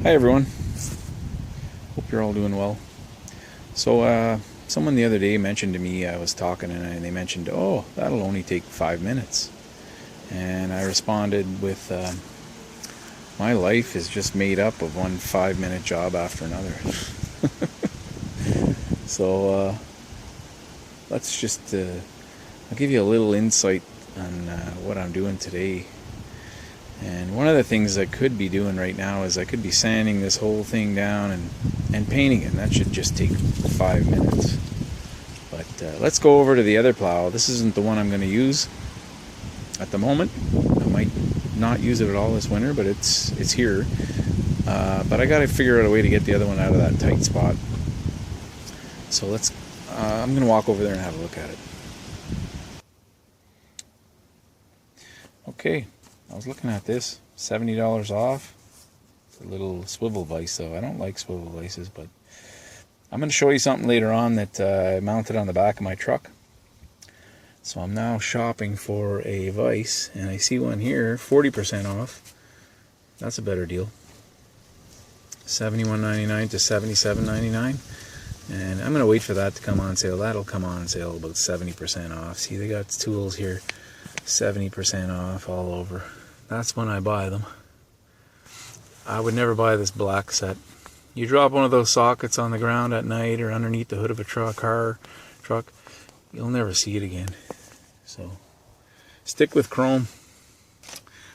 Hi everyone, hope you're all doing well. So someone the other day mentioned to me, I was talking and they mentioned, oh, that'll only take 5 minutes. And I responded with, my life is just made up of one 5-minute job after another. So let's just, I'll give you a little insight on what I'm doing today. And one of the things I could be doing right now is I could be sanding this whole thing down and painting it, and that should just take 5 minutes. But let's go over to the other plow. This isn't the one I'm going to use at the moment. I might not use it at all this winter, but it's here. But I got to figure out a way to get the other one out of that tight spot. So let's. I'm going to walk over there and have a look at it. Okay. I was looking at this, $70 off. It's a little swivel vise, though. I don't like swivel vices, but I'm going to show you something later on that I mounted on the back of my truck. So I'm now shopping for a vise, and I see one here, 40% off. That's a better deal. $71.99 to $77.99. And I'm going to wait for that to come on sale. That'll come on sale about 70% off. See, they got tools here, 70% off all over. That's when I buy them. I would never buy this black set. You drop one of those sockets on the ground at night or underneath the hood of a truck, you'll never see it again. So stick with chrome.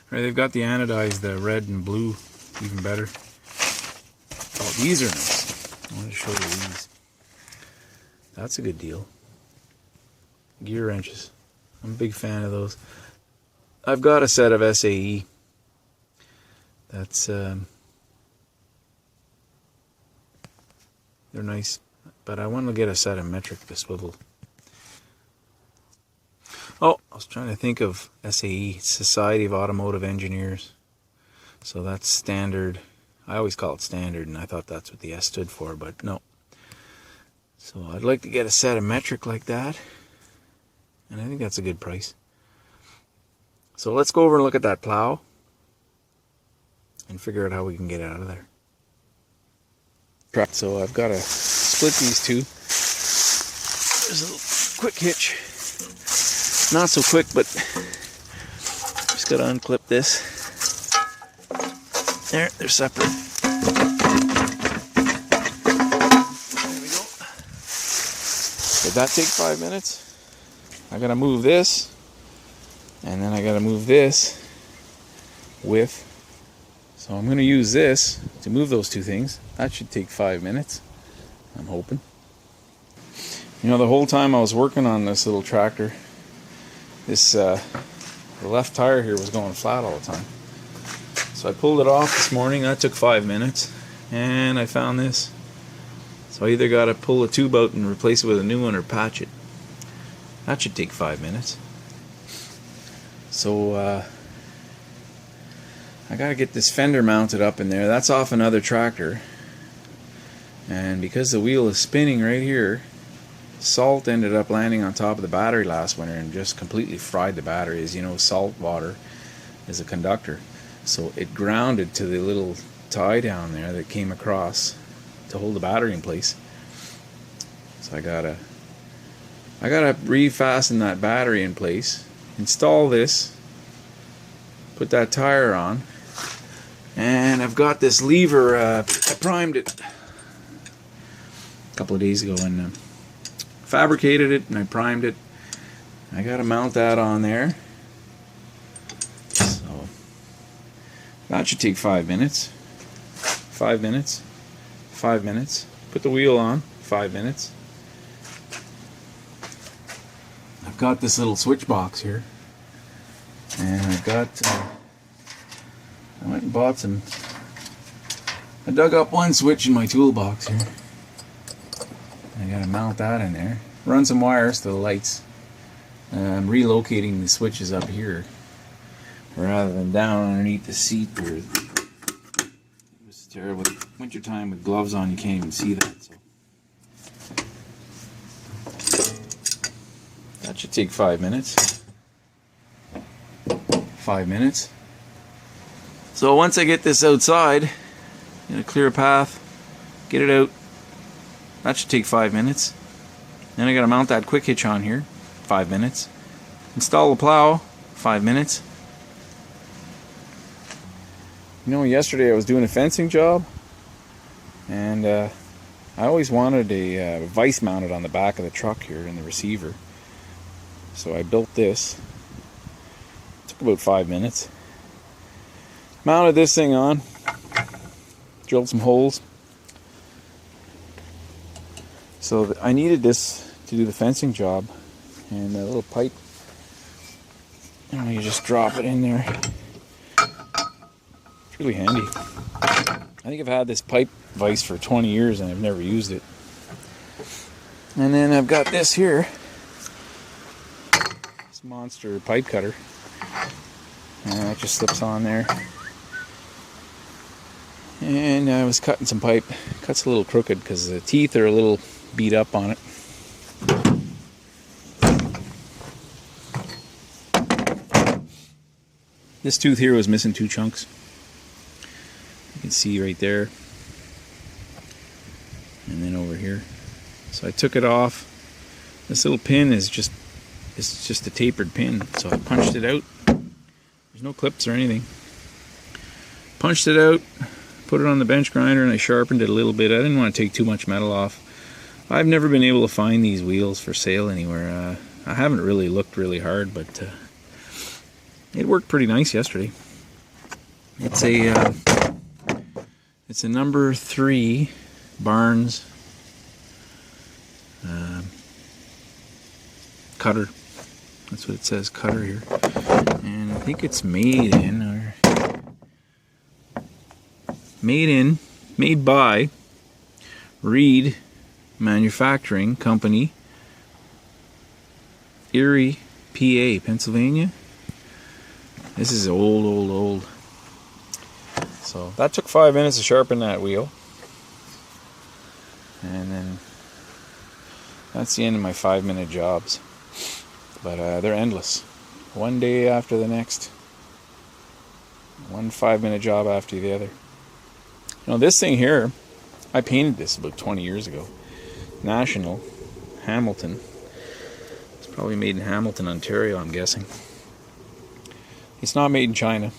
Right, they've got the anodized, the red and blue, even better. Oh, these are nice. I want to show you these. That's a good deal. Gear wrenches. I'm a big fan of those. I've got a set of SAE. That's they're nice, but I want to get a set of metric to swivel. Oh, I was trying to think of SAE, Society of Automotive Engineers. So that's standard. I always call it standard, and I thought that's what the S stood for, but no. So I'd like to get a set of metric like that, and I think that's a good price. So let's go over and look at that plow and figure out how we can get it out of there. So I've got to split these two. There's a little quick hitch. Not so quick, but just got to unclip this. There, they're separate. There we go. Did that take 5 minutes? I got to move this. And then I got to move this with, so I'm going to use this to move those two things. That should take 5 minutes, I'm hoping. You know, the whole time I was working on this little tractor, this the left tire here was going flat all the time. So I pulled it off this morning. That took 5 minutes, and I found this. So I either got to pull a tube out and replace it with a new one or patch it. That should take 5 minutes. So I gotta get this fender mounted up in there. That's off another tractor, and because the wheel is spinning right here, salt ended up landing on top of the battery last winter and just completely fried the battery. As you know, salt water is a conductor, so it grounded to the little tie down there that came across to hold the battery in place. So I gotta refasten that battery in place, install this, put that tire on, and I've got this lever. I primed it a couple of days ago and fabricated it, and I primed it. I got to mount that on there. So that should take 5 minutes. 5 minutes. 5 minutes. Put the wheel on. 5 minutes. I've got this little switch box here, and I've got I went and bought some. I dug up one switch in my toolbox here. I gotta mount that in there. Run some wires to the lights. I'm relocating the switches up here rather than down underneath the seat where it was terrible. Winter time with gloves on, you can't even see that. So that should take 5 minutes. 5 minutes. So once I get this outside, Gonna clear a path, get it out. That should take 5 minutes. Then I gotta mount that quick hitch on here, 5 minutes. Install the plow, 5 minutes. You know, yesterday I was doing a fencing job, and I always wanted a vise mounted on the back of the truck here in the receiver. So I built this. It took about 5 minutes. Mounted this thing on, drilled some holes. So I needed this to do the fencing job, and a little pipe. You know, you just drop it in there. It's really handy. I think I've had this pipe vise for 20 years and I've never used it. And then I've got this here, this monster pipe cutter, and it just slips on there. And I was cutting some pipe. Cut's a little crooked because the teeth are a little beat up on it. This tooth here was missing 2 chunks. You can see right there. And then over here. So I took it off. This little pin is just a tapered pin. So I punched it out. There's no clips or anything. Punched it out, put it on the bench grinder, and I sharpened it a little bit. I didn't want to take too much metal off. I've never been able to find these wheels for sale anywhere. I haven't really looked really hard, but it worked pretty nice yesterday. It's a number 3 Barnes cutter. That's what it says, cutter here. And I think it's made by Reed Manufacturing Company, Erie, PA, Pennsylvania. This is old. So that took 5 minutes to sharpen that wheel. And then that's the end of my 5-minute jobs. But they're endless. One day after the next. One 5-minute job after the other. You know, this thing here, I painted this about 20 years ago. National, Hamilton. It's probably made in Hamilton, Ontario, I'm guessing. It's not made in China.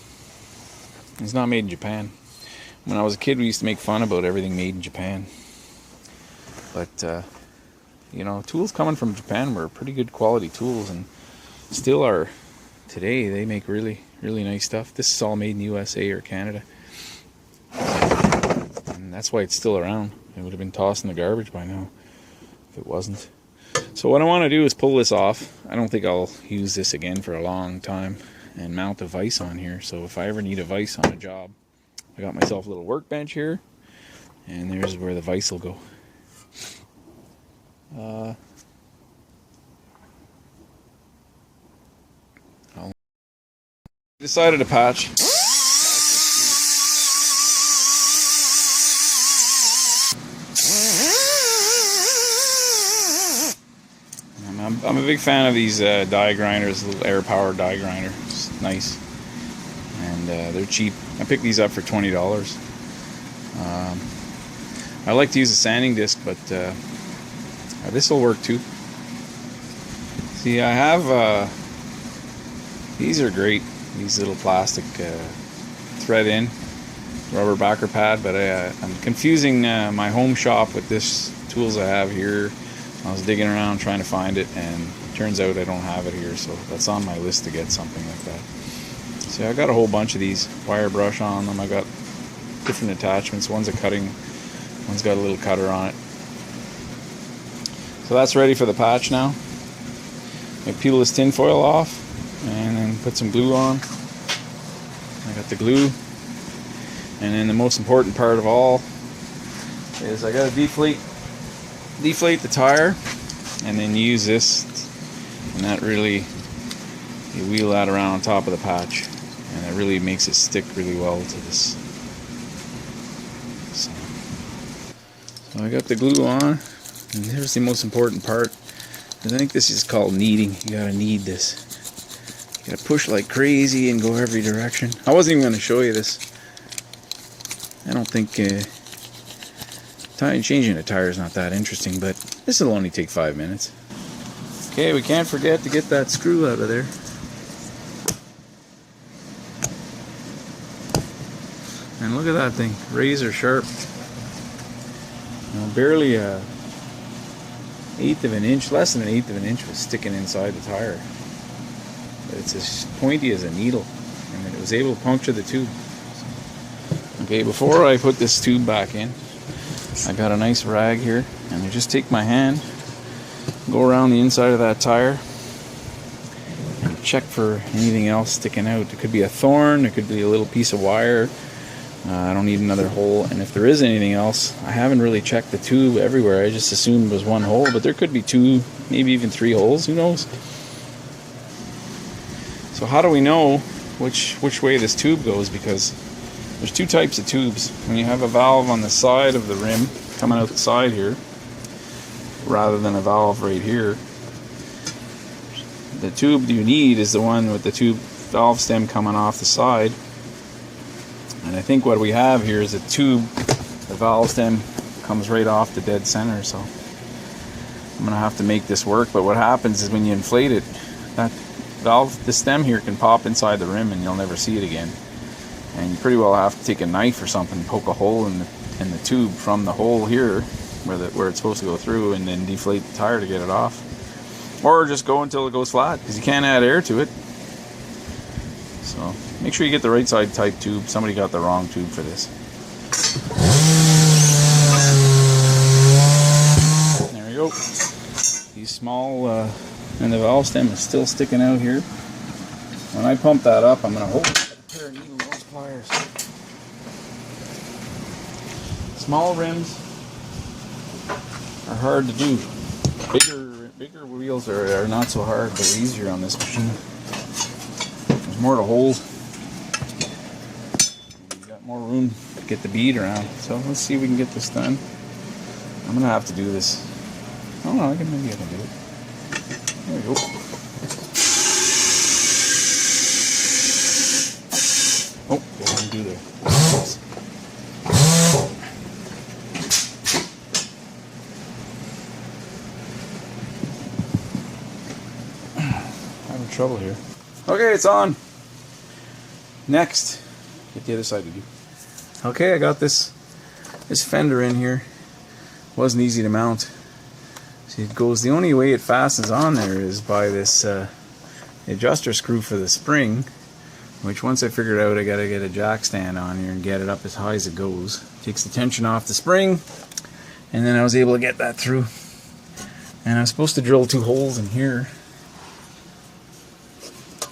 It's not made in Japan. When I was a kid, we used to make fun about everything made in Japan. But, you know, tools coming from Japan were pretty good quality tools, and still are today. They make really, really nice stuff. This is all made in the USA or Canada. And that's why it's still around. It would have been tossed in the garbage by now if it wasn't. So what I want to do is pull this off. I don't think I'll use this again for a long time, and mount a vise on here. So if I ever need a vise on a job, I got myself a little workbench here, and there's where the vise will go. I decided to patch. I'm a big fan of these die grinders, little air powered die grinder. It's nice, and they're cheap. I picked these up for $20. I like to use a sanding disc, but this will work too. See, I have these are great. These little plastic thread in rubber backer pad, but I'm confusing my home shop with this tools I have here. I was digging around trying to find it, and it turns out I don't have it here, so that's on my list to get something like that. See, I got a whole bunch of these, wire brush on them. I got different attachments. One's a cutting, one's got a little cutter on it. So that's ready for the patch now. I peel this tin foil off and then put some glue on. I got the glue, and then the most important part of all is I got to deflate the tire, and then use this, and that really, you wheel that around on top of the patch, and it really makes it stick really well to this. So I got the glue on, and here's the most important part. I think this is called kneading. You gotta knead this. You gotta push like crazy and go every direction. I wasn't even gonna show you this. I don't think changing a tire is not that interesting, but this will only take 5 minutes. Okay, we can't forget to get that screw out of there. And look at that thing, razor sharp. Barely a eighth of an inch, less than an eighth of an inch was sticking inside the tire. But it's as pointy as a needle, and it was able to puncture the tube. Okay, before I put this tube back in, I got a nice rag here, and I just take my hand, go around the inside of that tire, and check for anything else sticking out. It could be a thorn, it could be a little piece of wire. I don't need another hole, and if there is anything else, I haven't really checked the tube everywhere. I just assumed it was one hole, but there could be 2, maybe even 3 holes, who knows? So how do we know which way this tube goes? Because there's 2 types of tubes. When you have a valve on the side of the rim, coming out the side here, rather than a valve right here, the tube you need is the one with the tube valve stem coming off the side. And I think what we have here is a tube, the valve stem comes right off the dead center, so I'm going to have to make this work. But what happens is when you inflate it, that valve, the stem here can pop inside the rim and you'll never see it again. And you pretty well have to take a knife or something and poke a hole in the tube from the hole here where it's supposed to go through, and then deflate the tire to get it off. Or just go until it goes flat, because you can't add air to it. So make sure you get the right side type tube. Somebody got the wrong tube for this. There we go. These small, and the valve stem is still sticking out here. When I pump that up, I'm going to hold it with a pair of needle nose pliers. Small rims are hard to do. Bigger wheels are not so hard, but easier on this machine. There's more to hold. You got more room to get the bead around. So let's see if we can get this done. I'm gonna have to do this. Oh no, maybe I can do it. There we go. Oh, what did I do there? Having trouble here. Okay, it's on. Next, get the other side to do. Okay, I got this fender in here. Wasn't easy to mount. See, it goes, the only way it fastens on there is by this adjuster screw for the spring, which once I figured out, I gotta get a jack stand on here and get it up as high as it goes. Takes the tension off the spring, and then I was able to get that through. And I'm supposed to drill 2 holes in here.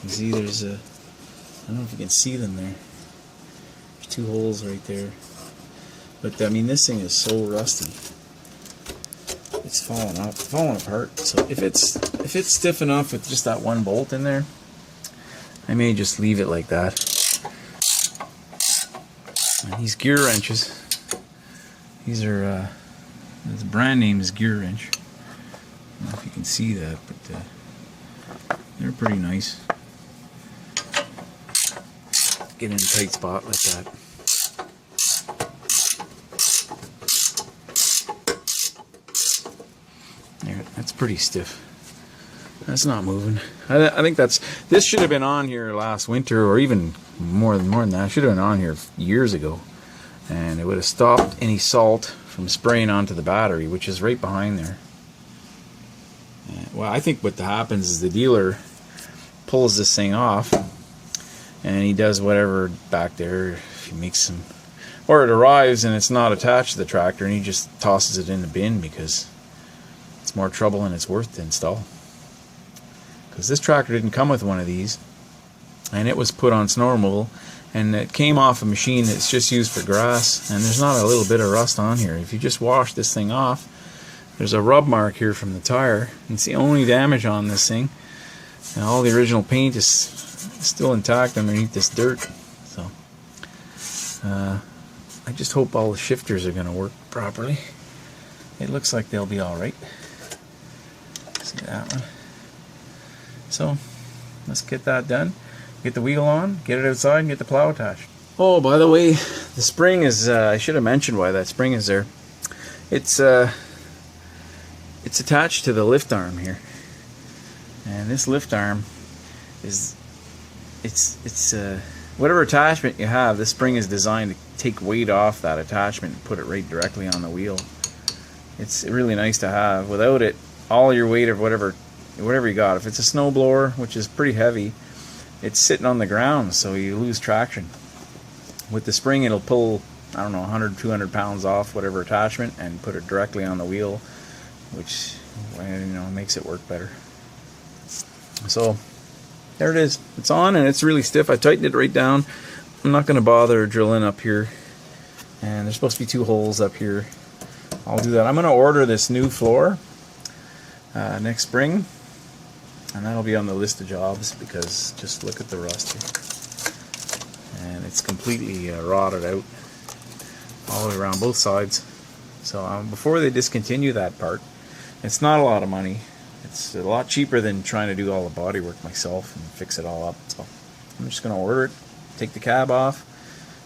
You see, there's a, I don't know if you can see them there. There's 2 holes right there. But I mean, this thing is so rusty. It's falling apart. So if it's stiff enough with just that 1 bolt in there, I may just leave it like that. And these gear wrenches, these are the brand name is Gear Wrench. I don't know if you can see that, but they're pretty nice. Get in a tight spot like that. There, that's pretty stiff. That's not moving. I think this should have been on here last winter, or even more than that. It should have been on here years ago, and it would have stopped any salt from spraying onto the battery, which is right behind there. Well, I think what happens is the dealer pulls this thing off, and he does whatever back there. He makes some, or it arrives and it's not attached to the tractor, and he just tosses it in the bin because it's more trouble than it's worth to install. Because this tractor didn't come with one of these, and it was put on snow removal, and it came off a machine that's just used for grass, and there's not a little bit of rust on here. If you just wash this thing off, there's a rub mark here from the tire. It's the only damage on this thing, and all the original paint is still intact underneath this dirt. So I just hope all the shifters are going to work properly. It looks like they'll be alright. See that one? So let's get that done, get the wheel on, get it outside, and get the plow attached. Oh, by the way, The spring is, I should have mentioned why that spring is there. It's attached to the lift arm here. And this lift arm is, whatever attachment you have, this spring is designed to take weight off that attachment and put it right directly on the wheel. It's really nice to have. Without it, all your weight of whatever you got, if it's a snow blower, which is pretty heavy, it's sitting on the ground, so you lose traction. With the spring, it'll pull, I don't know, 100, 200 pounds off whatever attachment and put it directly on the wheel, which, you know, makes it work better. So there it is. It's on and it's really stiff. I tightened it right down. I'm not going to bother drilling up here. And there's supposed to be 2 holes up here. I'll do that. I'm going to order this new floor next spring. And that'll be on the list of jobs, because just look at the rust here. And it's completely rotted out all the way around both sides. So before they discontinue that part, it's not a lot of money. It's a lot cheaper than trying to do all the body work myself and fix it all up. So I'm just going to order it, take the cab off,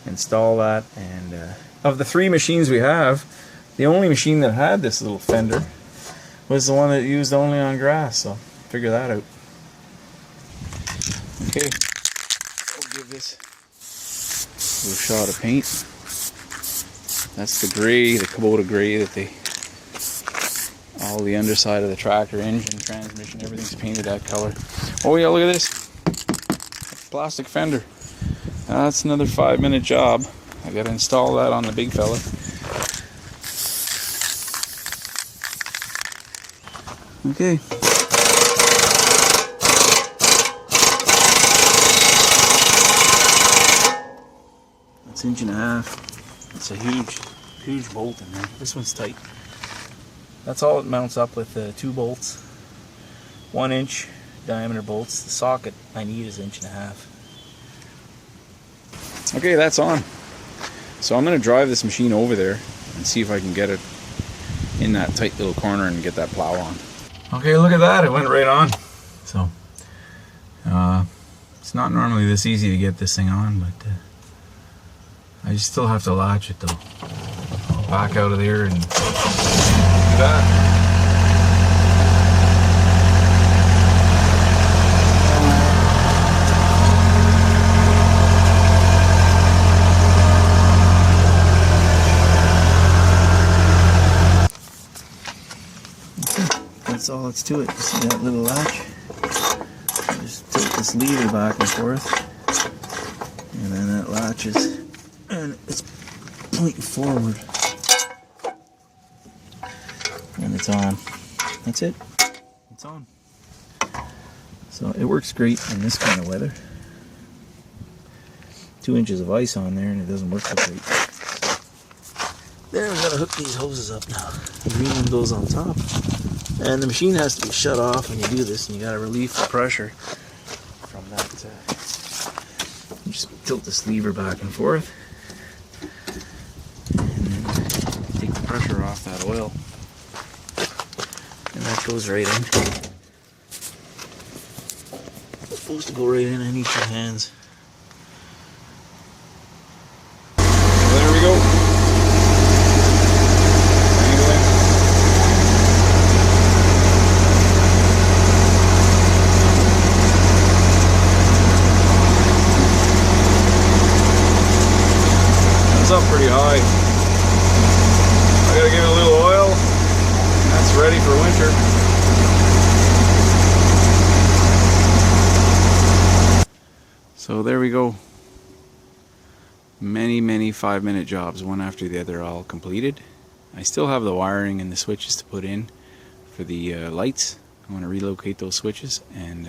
install that. And of the 3 machines we have, the only machine that had this little fender was the one that used only on grass. So figure that out. Okay, I'll give this a little shot of paint. That's the gray, the Kubota gray that they, all the underside of the tractor, engine, transmission, everything's painted that color. Oh yeah, look at this. Plastic fender. That's another 5-minute job. I gotta install that on the big fella. Okay. That's 1.5 inches. It's a huge bolt in there. This one's tight. That's all it mounts up with, 2 bolts. 1-inch diameter bolts. The socket I need is 1.5 inches. Okay, that's on. So I'm going to drive this machine over there and see if I can get it in that tight little corner and get that plow on. Okay, look at that. It went right on. So, it's not normally this easy to get this thing on, but I still have to latch it though. I'll back out of there and do that. That's all that's to it. You see that little latch? Just tilt this lever back and forth, and then that latches, and it's pointing forward, and it's on. That's it. It's on. So it works great in this kind of weather. 2 inches of ice on there, and it doesn't work so great. There, we gotta hook these hoses up now. The green one goes on top. And the machine has to be shut off when you do this, and you gotta relieve the pressure from that. You just tilt this lever back and forth, and then take the pressure off that oil, and that goes right in. It's supposed to go right in each of your hands. So there we go. Up pretty high. I gotta give it a little oil. That's ready for winter. So there we go. Many 5-minute jobs, one after the other, all completed. I still have the wiring and the switches to put in for the lights. I want to relocate those switches, and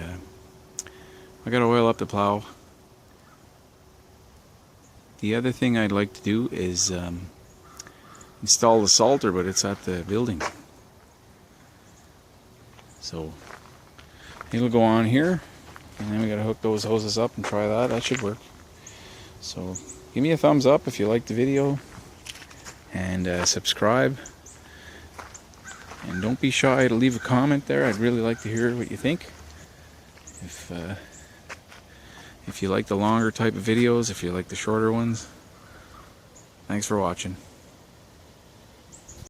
I gotta oil up the plow. The other thing I'd like to do is install the salter, but it's at the building. So it'll go on here, and then we gotta hook those hoses up and try that. That should work. So give me a thumbs up if you liked the video, and subscribe. And don't be shy to leave a comment there. I'd really like to hear what you think. If you like the longer type of videos, if you like the shorter ones, Thanks for watching.